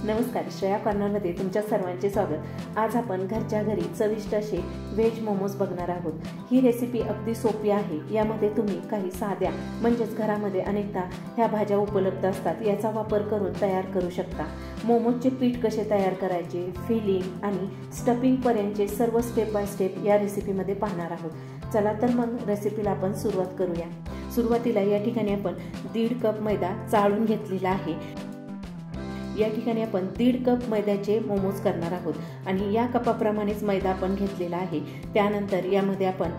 नमस्कार, श्रेया कॉर्नरमध्ये तुमच्या सर्वांचे स्वागत। आज आपण घरच्या घरी चविष्ट असे व्हेज मोमोज बघणार आहोत। ही रेसिपी अगदी सोपी आहे। यामध्ये तुम्ही काही साध्या म्हणजेच घरामध्ये अनेकदा ह्या भाज्या उपलब्ध असतात याचा वापर करून तयार करू शकता। मोमोजचे पीठ कसे तयार करायचे, फिलिंग आणि स्टफिंग पर्यंतचे सर्व स्टेप बाय स्टेप या रेसिपीमध्ये पाहणार आहोत। चला तर मग रेसिपीला आपण सुरुवात करूया। सुरुवातीला या ठिकाणी आपण 1.5 कप मैदा चाळून घेतलेला आहे। या ठिकाणी आपण 1.5 कप मैद्याचे मोमोज करणार आहोत आणि या कपाप्रमाणेच मैदा आपण घेतलेला आहे। त्यानंतर यामध्ये आपण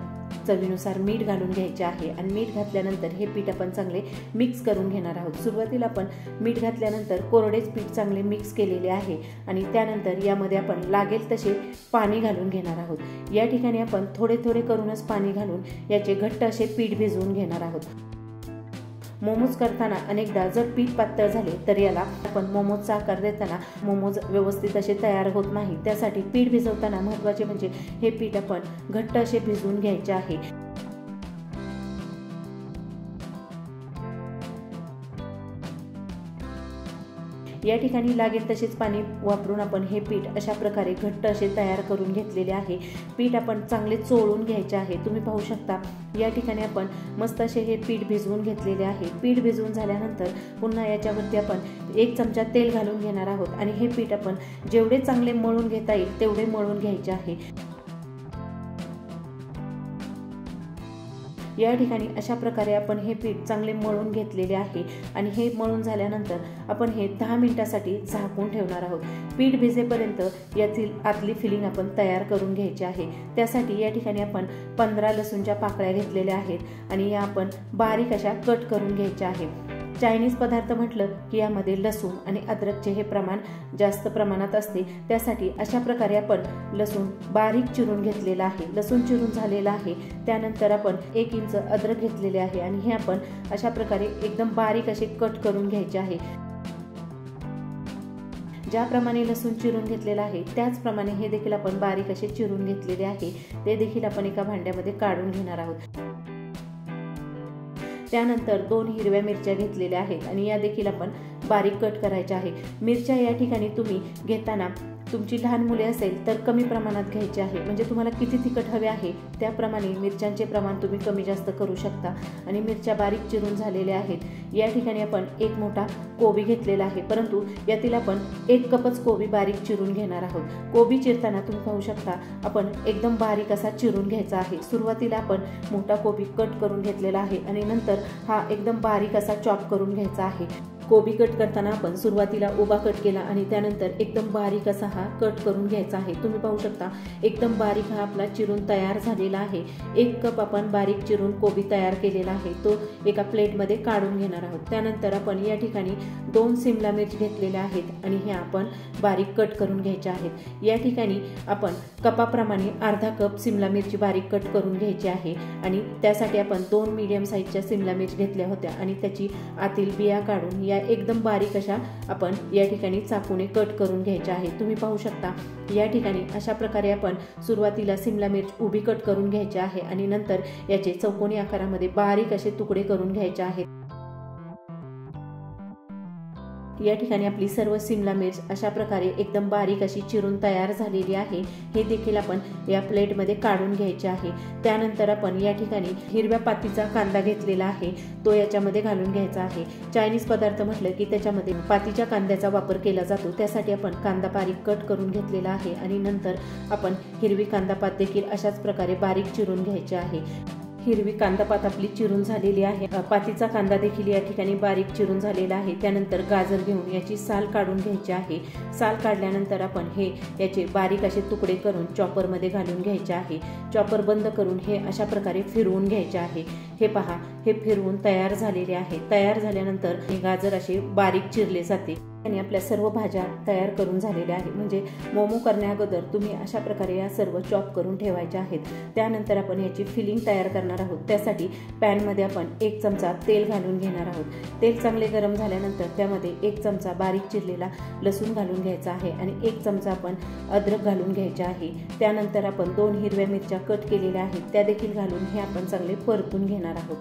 चवीनुसार मीठ घालून घ्यायचे आहे आणि मीठ घातल्यानंतर हे पीठ आपण चांगले मिक्स करून घेणार आहोत। सुरुवातीला आपण मीठ घातल्यानंतर कोरडेच पीठ चांगले मिक्स केलेले आहे आणि त्यानंतर यामध्ये आपण लागेल तसे पाणी घालून घेणार आहोत। या ठिकाणी आपण थोडे थोडे करूनच पाणी घालून याचे घट्ट असे पीठ भिजवून घेणार आहोत। मोमोज करताना अनेकदा जर पीठ पातळ झाले तर याला आपण मोमोजचा आकार देताना मोमोज व्यवस्थित असे तयार होत नाही। त्यासाठी पीठ भिजवताना महत्त्वाचे म्हणजे हे पीठ आपण घट्ट असे भिजवून घ्यायचे आहे। या ठिकाणी लागेल तसेच पाणी वापरून आपण हे पीठ अशा प्रकारे घट्ट असे तयार करून घेतलेले आहे। पीठ आपण चांगले चोळून घ्यायचे आहे। तुम्ही पाहू शकता या ठिकाणी आपण मस्त असे हे पीठ भिजवून घेतलेले आहे। पीठ भिजवून झाल्यानंतर पुन्हा याच्यावरती आपण 1 चमचा तेल घालून घेणार आहोत आणि हे पीठ आपण जेवढे चांगले मळून घेता येईल तेवढे मळून घ्यायचे आहे। या ठिकाणी अशा प्रकारे आपण हे पीठ चांगले मळून घेतलेले आहे आणि हे मळून झाल्यानंतर आपण हे 10 मिनिटांसाठी झाकून ठेवणार आहोत। पीठ भिजेपर्यंत यातील आतली फिलिंग आपण तयार करून घ्यायची आहे। त्यासाठी या ठिकाणी आपण 15 लसूणच्या पाकळ्या घेतलेल्या आहेत आणि या आपण बारीक अशा कट करून घ्यायच्या आहे। चायनीज पदार्थ म्हटलं की यामध्ये लसूण आणि अद्रकचे हे प्रमाण जास्त प्रमाणात असते। त्यासाठी अशा प्रकारे आपण लसूण बारीक चिरून घेतलेला आहे। लसूण चिरून झालेला आहे। त्यानंतर आपण 1 इंच अद्रक घेतलेले आहे आणि हे आपण अशा प्रकारे एकदम बारीक असे कट करून घ्यायचे आहे। ज्याप्रमाणे लसूण चिरून घेतलेला आहे त्याचप्रमाणे हे देखील आपण बारीक असे चिरून घेतलेले आहे। ते देखील आपण एका भांड्यामध्ये काढून घेणार आहोत। त्यानंतर 2 हिरव्या मिरच्या घेतलेल्या आहेत आणि या देखील आपण बारीक कट करायच्या आहे। मिरच्या या ठिकाणी तुम्ही घेताना तुमची लहान मुले असेल तर कमी प्रमाणात घ्यायचे आहे। म्हणजे तुम्हाला किती तिखट हवे आहे त्याप्रमाणे मिरच्यांचे प्रमाण तुम्ही कमी जास्त करू शकता। आणि मिरच्या बारीक चिरून झालेल्या आहेत। या ठिकाणी आपण 1 मोठा कोबी घेतलेला आहे, परंतु यातील आपण 1 कपच कोबी बारीक चिरून घेणार आहोत। कोबी चिरताना तुम्ही पाहू शकता आपण एकदम बारीक असा चिरून घ्यायचा आहे। सुरुवातीला आपण मोठा कोबी कट करून घेतलेला आहे आणि नंतर हा एकदम बारीक असा चॉप करून घ्यायचा आहे। कोबी कट करताना आपण सुरुवातीला उभा कट केला आणि त्यानंतर एकदम बारीक असा हा कट करून घ्यायचा आहे। तुम्ही पाहू शकता एकदम बारीक हा आपला चिरून तयार झालेला आहे। 1 कप आपण बारीक चिरून कोबी तयार केलेला आहे, तो एका प्लेटमध्ये काढून घेणार आहोत। त्यानंतर आपण या ठिकाणी 2 सिमला मिर्च घेतलेल्या आहेत आणि हे आपण बारीक कट करून घ्यायचे आहेत। या ठिकाणी आपण कपाप्रमाणे अर्धा कप सिमला मिरची बारीक कट करून घ्यायची आहे आणि त्यासाठी आपण 2 मीडियम साईजच्या सिमला मिर्च घेतल्या होत्या आणि त्याची आतील बिया काढून या एकदम बारीक अशा आपण या ठिकाणी चाकूने कट करून घ्यायचे आहे। तुम्ही पाहू शकता या ठिकाणी अशा प्रकारे आपण सुरुवातीला सिमला मिर्च उभी कट करून घ्यायची आहे आणि नंतर याचे चौकोनी आकारामध्ये बारीक असे तुकडे करून घ्यायचे आहेत। या ठिकाणी आपली सर्व सिमला मिर्च अशा प्रकारे एकदम बारीक अशी चिरून तयार झालेली आहे। हे देखील आपण या प्लेटमध्ये काढून घ्यायचे आहे। त्यानंतर आपण या ठिकाणी हिरव्या पातीचा कांदा घेतलेला आहे, तो याच्यामध्ये घालून घ्यायचा आहे। चायनीज पदार्थ म्हटलं की त्याच्यामध्ये पातीच्या कांद्याचा वापर केला जातो। त्यासाठी आपण कांदा बारीक कट करून घेतलेला आहे आणि नंतर आपण हिरवी कांदा पात देखील अशाच प्रकारे बारीक चिरून घ्यायचे आहे। हिरवी कांदा पात आपली चिरून झालेली आहे। पातीचा कांदा देखील या ठिकाणी बारीक चिरून झालेला आहे। त्यानंतर गाजर घेऊन याची साल काढून घ्यायची आहे। साल काढल्यानंतर आपण हे याचे बारीक असे तुकडे करून चॉपरमध्ये घालून घ्यायचे आहे। चॉपर बंद करून हे अशा प्रकारे फिरवून घ्यायचे आहे। हे पहा, हे फिरवून तयार झालेले आहे। तयार झाल्यानंतर हे गाजर असे बारीक चिरले जाते आणि आपल्या सर्व भाज्या तयार करून झालेल्या आहेत। म्हणजे मोमो करण्याअगोदर तुम्ही अशा प्रकारे या सर्व चॉप करून ठेवायच्या आहेत। त्यानंतर आपण याची फिलिंग तयार करणार आहोत। त्यासाठी पॅनमध्ये आपण 1 चमचा तेल घालून घेणार आहोत। तेल चांगले गरम झाल्यानंतर त्यामध्ये 1 चमचा बारीक चिरलेला लसूण घालून घ्यायचा आहे आणि 1 चमचा आपण अद्रक घालून घ्यायचे आहे। त्यानंतर आपण 2 हिरव्या मिरच्या कट केलेल्या आहेत त्या देखील घालून हे आपण चांगले परतून घेणार आहोत।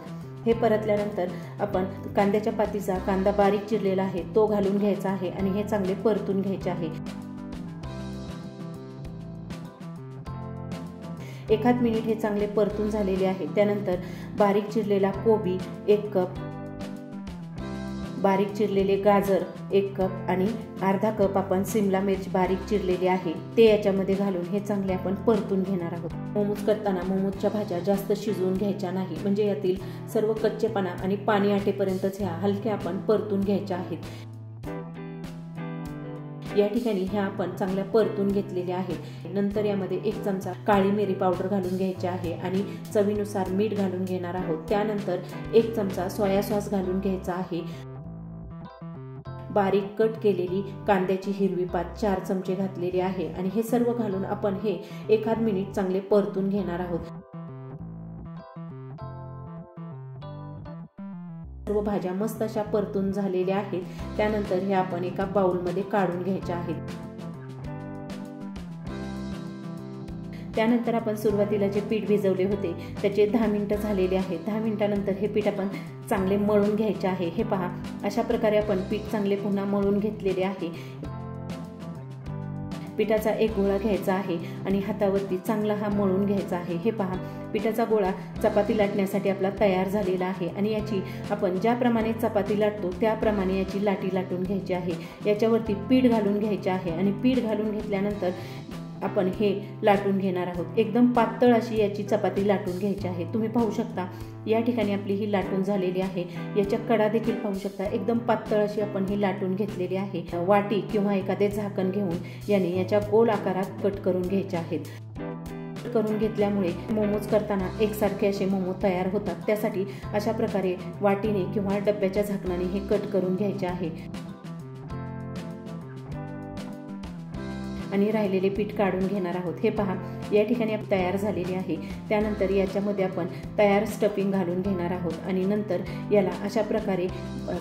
हे परतल्यानंतर आपण कांद्याच्या पातीचा कांदा बारीक चिरलेला आहे तो घालून घ्यायचा आहे आणि हे चांगले परतून घ्यायचे आहे। 1 मिनिट हे चांगले परतून झालेले आहे। त्यानंतर बारीक चिरलेला कोबी 1 कप, बारीक चिरलेले गाजर 1 कप आणि अर्धा कप आपण सिमला मिरची बारीक चिरलेली आहे ते याच्यामध्ये घालून हे चांगले आपण परतून घेणार आहोत। मोमोज करताना मोमोजच्या भाज्या जास्त शिजवून घ्यायच्या नाही, म्हणजे यातील सर्व कच्चेपणा आणि पाणी आटेपर्यंतच ह्या हलक्या आपण परतून घ्यायच्या आहेत। या ठिकाणी ह्या आपण चांगल्या परतून घेतलेल्या आहेत। नंतर यामध्ये 1 चमचा काळी मिरी पावडर घालून घ्यायची आहे आणि चवीनुसार मीठ घालून घेणार आहोत। त्यानंतर 1 चमचा सोया सॉस घालून घ्यायचा आहे। बारीक कट केलेली कांद्याची हिरवी पात 4 चमचे घातलेली आहे आणि हे सर्व घालून आपण हे 1 मिनिट चांगले परतून घेणार आहोत। सर्व भाज्या मस्त अशा परतून झालेल्या आहेत। त्यानंतर हे आपण एका बाउलमध्ये काढून घ्यायच्या आहेत। त्यानंतर आपण सुरुवातीला जे पीठ भिजवले होते त्याचे 10 मिनिटं झालेले आहेत। 10 मिनिटानंतर हे पीठ आपण चांगले मळून घ्यायचे आहे। हे पहा, अशा प्रकारे आपण पीठ चांगले पुन्हा मळून घेतलेले आहे। पिठाचा एक गोळा घ्यायचा आहे आणि हातावरती चांगला हा मळून घ्यायचा आहे। हे पहा, पिठाचा गोळा चपाती लाटण्यासाठी आपला तयार झालेला आहे आणि याची आपण ज्याप्रमाणे चपाती लाटतो त्याप्रमाणे याची लाटी लाटून घ्यायची आहे। याच्यावरती पीठ घालून घ्यायचे आहे आणि पीठ घालून घेतल्यानंतर आपण हे लाटून घेणार आहोत। एकदम पातळ अशी याची चपाती लाटून घ्यायची आहे। तुम्ही पाहू शकता या ठिकाणी आपली ही लाटून झालेली आहे। याच्या कडा देखील पाहू शकता, एकदम पातळ अशी आपण ही लाटून घेतलेली आहे। वाटी किंवा एखादे झाकण घेऊन याने याच्या गोल आकारात कट करून घ्यायचे आहेत। करून घेतल्यामुळे मोमोज करताना एकसारखे असे मोमोज तयार होतात। त्यासाठी अशा प्रकारे वाटीने किंवा डब्याच्या झाकणाने हे कट करून घ्यायचे आहे आणि राहिलेले पीठ काढून घेणार आहोत। हे पहा, या ठिकाणी तयार झालेले आहे। त्यानंतर याच्यामध्ये आपण तयार स्टफिंग घालून घेणार आहोत आणि नंतर याला अशा प्रकारे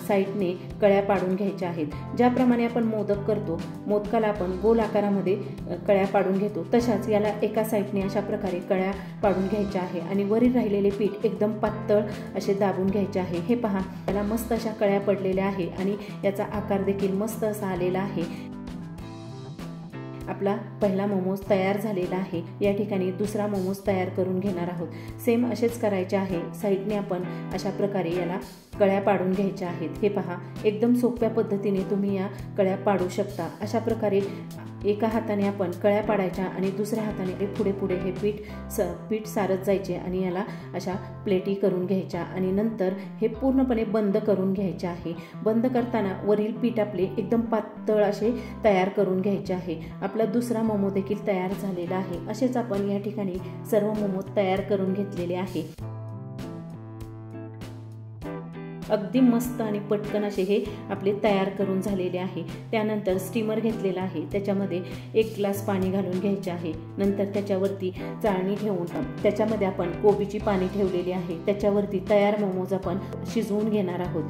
साईडने कळ्या पाडून घ्यायच्या आहेत। ज्याप्रमाणे आपण मोदक करतो, मोदकाला आपण गोल आकारामध्ये कळ्या पाडून घेतो, तशाच याला एका साईडने अशा प्रकारे कळ्या पाडून घ्यायच्या आहे आणि वरील राहिलेले पीठ एकदम पातळ असे दाबून घ्यायचे आहे। हे पहा, याला मस्त अशा कळ्या पडलेल्या आहे आणि याचा आकार देखील मस्त असा आलेला आहे। आपला पहिला मोमोज तयार झालेला आहे। या ठिकाणी दुसरा मोमोज तयार करून घेणार आहोत। सेम असेच करायचे आहे। साईडने आपण अशा प्रकारे याला कळ्या पाडून घ्यायच्या आहेत। हे पहा, एकदम सोप्या पद्धतीने तुम्ही या कळ्या पाडू शकता। अशा प्रकारे एका हाताने आपण कळ्या पाडायच्या आणि दुसऱ्या हाताने पुढे पुढे हे पीठ सारत जायचे आणि याला अशा प्लेटी करून घ्यायच्या आणि नंतर हे पूर्णपणे बंद करून घ्यायचे आहे। बंद करताना वरील पीठ आपले एकदम पातळ असे तयार करून घ्यायचे आहे। आपला दुसरा मोमो देखील तयार झालेला आहे। असेच आपण या ठिकाणी सर्व मोमो तयार करून घेतलेले आहे। अगदी मस्त आणि पटकन असे हे आपले तयार करून झालेले आहे। त्यानंतर स्टीमर घेतलेला आहे, त्याच्यामध्ये 1 ग्लास पाणी घालून घ्यायचे आहे। नंतर त्याच्यावरती चाळणी ठेवून त्याच्यामध्ये आपण कोबीची पाने ठेवलेली आहे, त्याच्यावरती तयार मोमोज आपण शिजवून घेणार आहोत।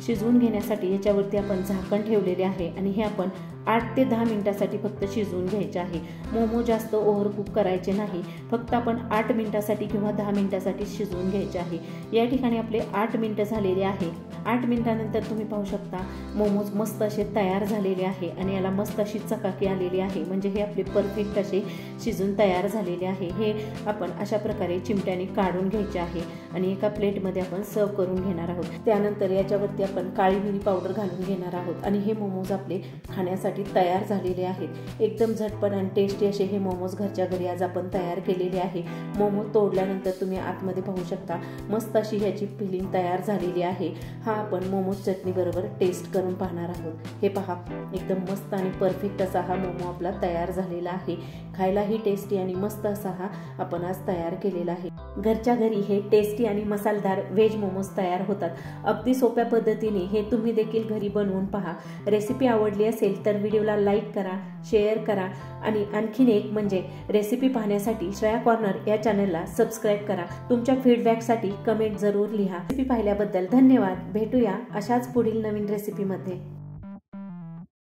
शिजवून घेण्यासाठी याच्यावरती आपण झाकण ठेवलेले आहे आणि हे आपण 8 ते 10 मिनिटांसाठी फक्त शिजवून घ्यायचे आहे। मोमो जास्त ओव्हरकुक करायचे नाही, फक्त आपण 8 मिनिटांसाठी किंवा 10 मिनिटांसाठी शिजवून घ्यायचे आहे। या ठिकाणी आपले 8 मिनिटं झालेले आहे। 8 मिनिटांनंतर तुम्ही पाहू शकता मोमोज मस्त असे तयार झालेले आहे आणि याला मस्त अशी चकाकी आलेली आहे, म्हणजे हे आपले परफेक्ट असे शिजून तयार झालेले आहे। हे आपण अशा प्रकारे चिमट्याने काढून घ्यायचे आहे आणि एका प्लेटमध्ये आपण सर्व करून घेणार आहोत। त्यानंतर याच्यावरती आपण काळी मिरी पावडर घालून घेणार आहोत आणि हे मोमोज आपले खाण्यासाठी तयार झालेले आहेत। एकदम झटपट आणि टेस्टी असे हे मोमोज घरच्या घरी आज आपण तयार केलेले आहे। मोमो तोडल्यानंतर तुम्ही आतमध्ये पाहू शकता मस्त अशी ह्याची फिलिंग तयार झालेली आहे। हा आपण मोमोज चटणी बरोबर टेस्ट करून पाहणार आहोत। हे पहा, एकदम मस्त आणि परफेक्ट असा हा मोमो आपला तयार झालेला आहे। खायलाही टेस्टी आणि मस्त असा हा आपण आज तयार केलेला आहे। घरच्या घरी हे टेस्टी आणि मसालेदार व्हेज मोमोज तयार होतात। अगदी सोप्या पद्धतीने हे तुम्ही देखील घरी बनवून पहा। रेसिपी आवडली असेल तर व्हिडिओला लाईक करा, शेअर करा आणि आणखीन एक म्हणजे रेसिपी पाहण्यासाठी श्रेया कॉर्नर या चॅनलला सबस्क्राईब करा। तुमच्या फीडबॅकसाठी कमेंट जरूर लिहा। रेसिपी पाहिल्याबद्दल धन्यवाद। भेटूया अशाच पुढील नवीन रेसिपीमध्ये।